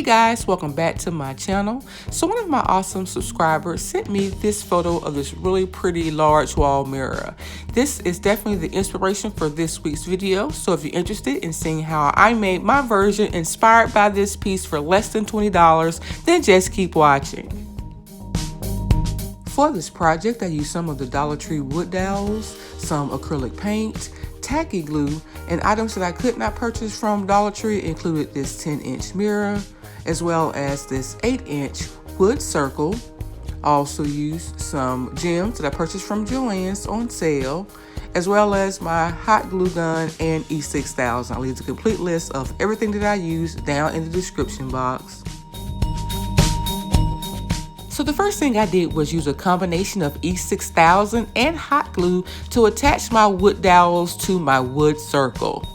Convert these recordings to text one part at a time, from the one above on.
guys, welcome back to my channel. So one of my awesome subscribers sent me this photo of this really pretty large wall mirror. This is definitely the inspiration for this week's video. So if you're interested in seeing how I made my version inspired by this piece for less than $20, then just keep watching. For this project, I used some of the DollarTree wood dowels, some acrylic paint, tacky glue, and items that I could not purchase from DollarTree included this 10-inch mirror, as well as this 8-inch wood circle. I also used some gems that I purchased from Joann's on sale, as well as my hot glue gun and E6000. I'll leave the complete list of everything that I used down in the description box. So the first thing I did was use a combination of E6000 and hot glue to attach my wood dowels to my wood circle.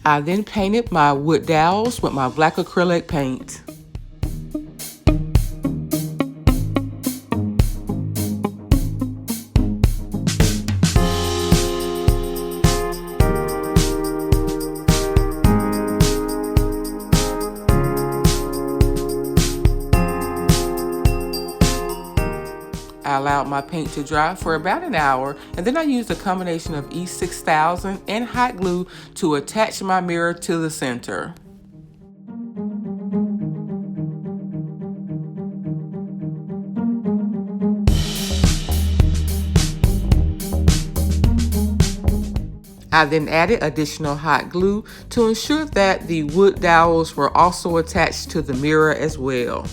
I then painted my wood dowels with my black acrylic paint. I allowed my paint to dry for about an hour, and then I used a combination of E6000 and hot glue to attach my mirror to the center. I then added additional hot glue to ensure that the wood dowels were also attached to the mirror as well.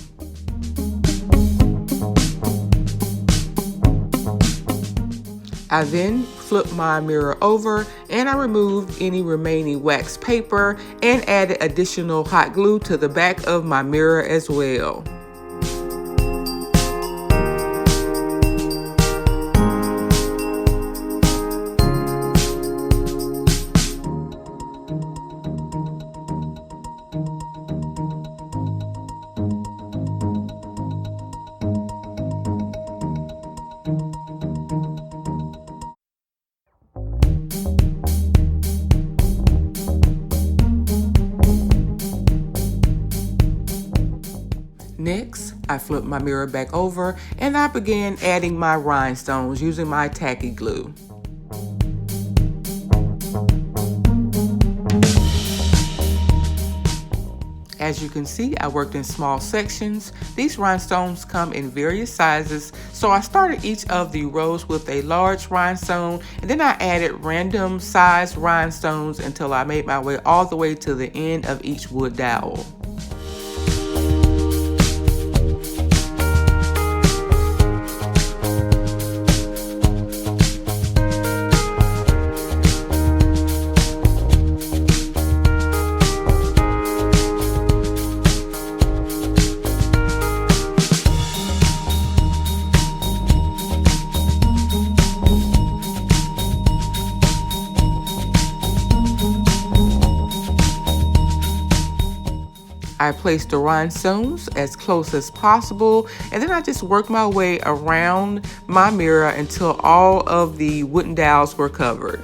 I then flipped my mirror over and I removed any remaining wax paper and added additional hot glue to the back of my mirror as well. Next, I flipped my mirror back over and I began adding my rhinestones using my tacky glue. As you can see, I worked in small sections. These rhinestones come in various sizes, so I started each of the rows with a large rhinestone, and then I added random sized rhinestones until I made my way all the way to the end of each wood dowel. I placed the rhinestones as close as possible, and then I just worked my way around my mirror until all of the wooden dowels were covered.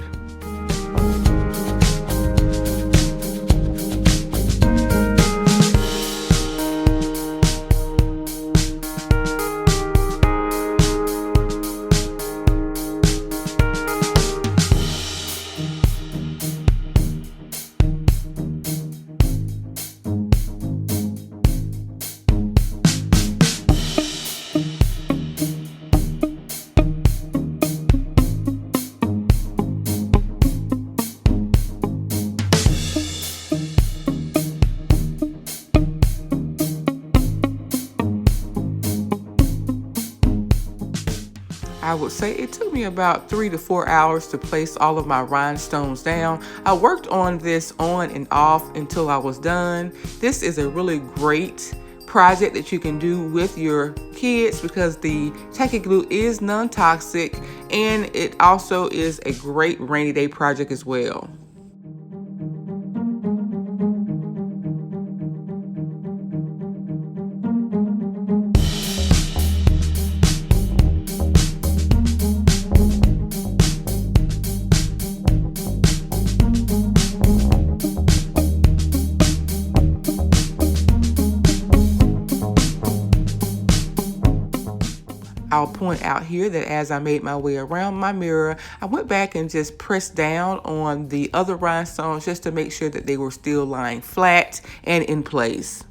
would say it took me about 3 to 4 hours to place all of my rhinestones down. I worked on this on and off until I was done. This is a really great project that you can do with your kids because the tacky glue is non-toxic, and it also is a great rainy day project as well. I'll point out here that as I made my way around my mirror, I went back and just pressed down on the other rhinestones just to make sure that they were still lying flat and in place.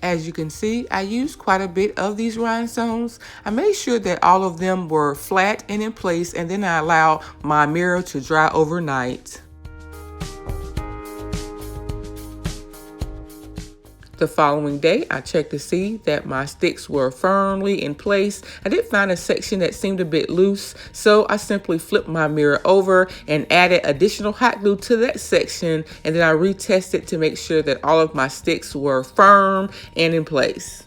As you can see, I used quite a bit of these rhinestones. I made sure that all of them were flat and in place, and then I allowed my mirror to dry overnight. The following day, I checked to see that my sticks were firmly in place. I did find a section that seemed a bit loose, so I simply flipped my mirror over and added additional hot glue to that section, and then I retested to make sure that all of my sticks were firm and in place.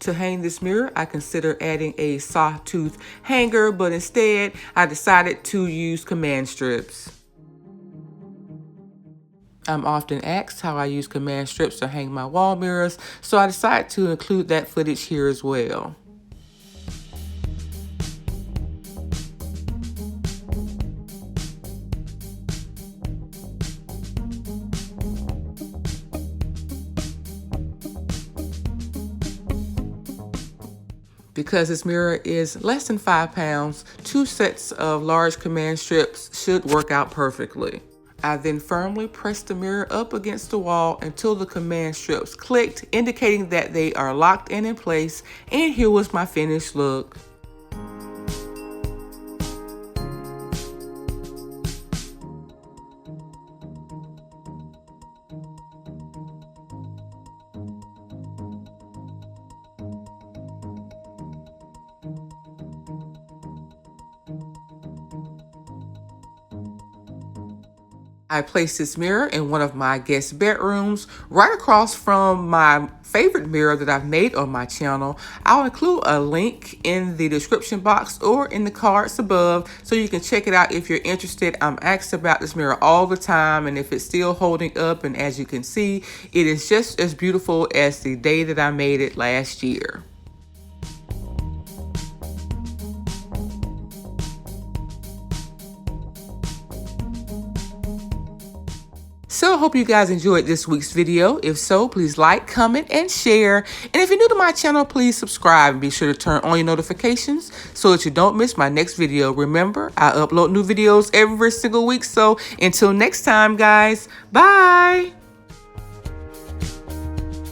To hang this mirror, I considered adding a sawtooth hanger, but instead I decided to use command strips. I'm often asked how I use command strips to hang my wall mirrors, so I decided to include that footage here as well. Because this mirror is less than 5 pounds, 2 sets of large command strips should work out perfectly. I then firmly pressed the mirror up against the wall until the command strips clicked, indicating that they are locked and in place, and here was my finished look. I placed this mirror in one of my guest bedrooms, right across from my favorite mirror that I've made on my channel. I'll include a link in the description box or in the cards above so you can check it out if you're interested. I'm asked about this mirror all the time and if it's still holding up, and as you can see, it is just as beautiful as the day that I made it last year. So I hope you guys enjoyed this week's video. If so, please like, comment, and share. And if you're new to my channel, please subscribe and be sure to turn on your notifications so that you don't miss my next video. Remember, I upload new videos every single week. So until next time, guys, bye.